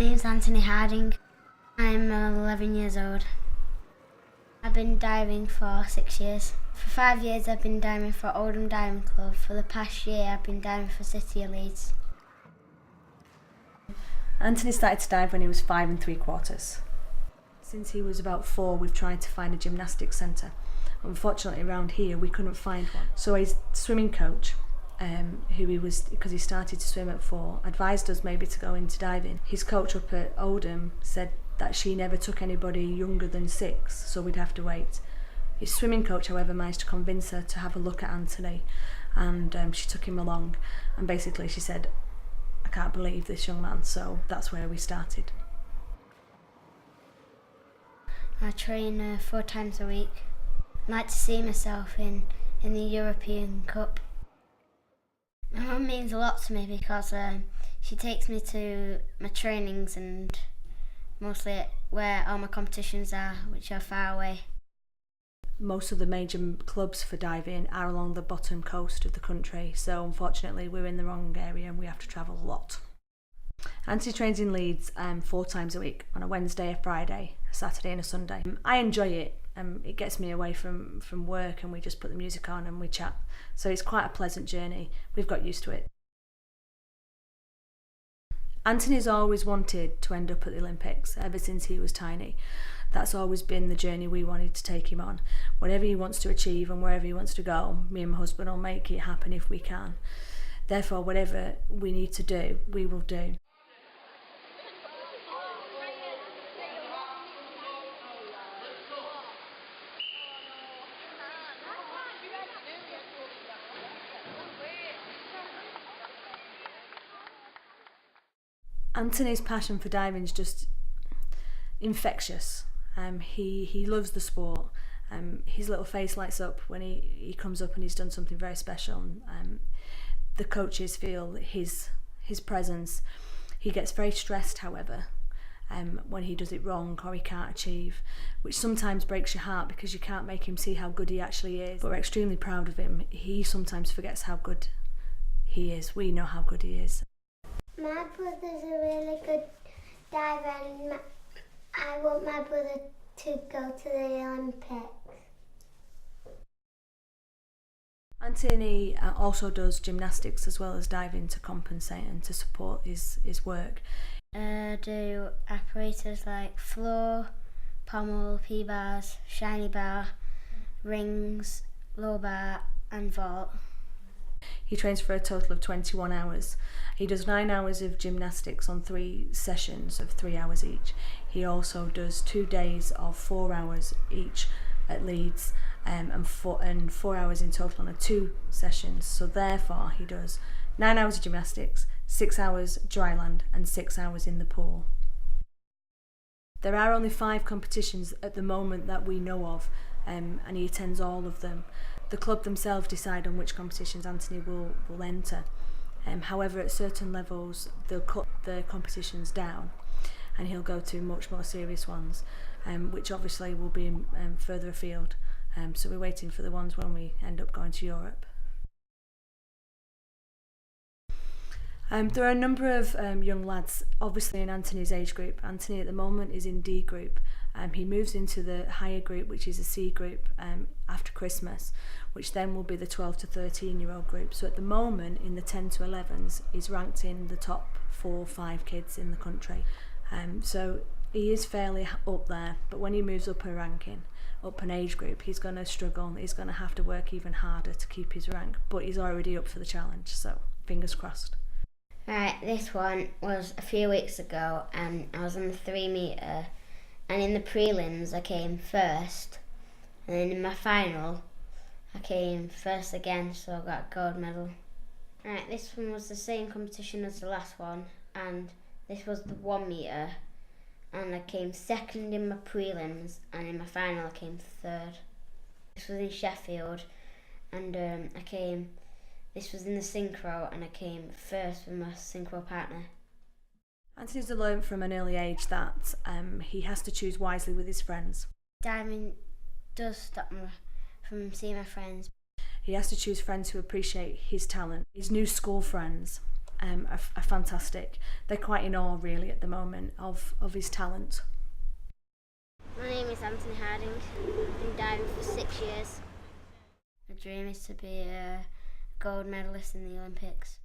name's Anthony Harding. I'm 11 years old. I've been diving for 6 years. For 5 years I've been diving for Oldham Diving Club. For the past year I've been diving for City of Leeds. Anthony started to dive when he was 5 3/4. Since he was about 4, we've tried to find a gymnastics centre. Unfortunately around here we couldn't find one. So his swimming coach, because he started to swim at 4, advised us maybe to go into diving. His coach up at Oldham said that she never took anybody younger than 6, so we'd have to wait. His swimming coach, however, managed to convince her to have a look at Anthony, and she took him along, and basically she said, "I can't believe this young man," so that's where we started. I train 4 times a week. I like to see myself in the European Cup. My mum means a lot to me because she takes me to my trainings and mostly where all my competitions are, which are far away. Most of the major clubs for diving are along the bottom coast of the country, so unfortunately we're in the wrong area and we have to travel a lot. Anthony trains in Leeds 4 times a week, on a Wednesday, a Friday, a Saturday and a Sunday. I enjoy it. It gets me away from work, and we just put the music on and we chat. So it's quite a pleasant journey. We've got used to it. Anthony's always wanted to end up at the Olympics ever since he was tiny. That's always been the journey we wanted to take him on. Whatever he wants to achieve and wherever he wants to go, me and my husband will make it happen if we can. Therefore, whatever we need to do, we will do. Anthony's passion for diving is just infectious. He loves the sport. His little face lights up when he comes up and he's done something very special. The coaches feel his presence. He gets very stressed, however, when he does it wrong or he can't achieve, which sometimes breaks your heart because you can't make him see how good he actually is. But we're extremely proud of him. He sometimes forgets how good he is. We know how good he is. My brother's a really good diver and I want my brother to go to the Olympics. Anthony also does gymnastics as well as diving to compensate and to support his work. I do apparatus like floor, pommel, P-bars, shiny bar, rings, low bar and vault. He trains for a total of 21 hours. He does 9 hours of gymnastics on 3 sessions of 3 hours each. He also does 2 days of 4 hours each at Leeds, and 4 hours in total on 2 sessions. So therefore he does 9 hours of gymnastics, 6 hours dryland and 6 hours in the pool. There are only 5 competitions at the moment that we know of, and he attends all of them. The club themselves decide on which competitions Anthony will enter. However, at certain levels they'll cut the competitions down and he'll go to much more serious ones, which obviously will be further afield. So we're waiting for the ones when we end up going to Europe. There are a number of young lads, obviously in Anthony's age group. Anthony at the moment is in D group. He moves into the higher group, which is a C group, after Christmas, which then will be the 12 to 13-year-old group. So at the moment, in the 10 to 11s, he's ranked in the top 4 or 5 kids in the country. So he is fairly up there, but when he moves up a ranking, up an age group, he's going to struggle. He's going to have to work even harder to keep his rank, but he's already up for the challenge, so fingers crossed. Right, this one was a few weeks ago and I was on the 3 metre, and in the prelims I came first, and then in my final I came first again, so I got a gold medal. Right, this one was the same competition as the last one, and this was the 1 metre, and I came second in my prelims, and in my final I came third. This was in Sheffield, and this was in the synchro, and I came first with my synchro partner. Anthony's learned from an early age that he has to choose wisely with his friends. Diving does stop me from seeing my friends. He has to choose friends who appreciate his talent. His new school friends are fantastic. They're quite in awe really at the moment of his talent. My name is Anthony Harding. I've been diving for 6 years. My dream is to be a gold medalist in the Olympics.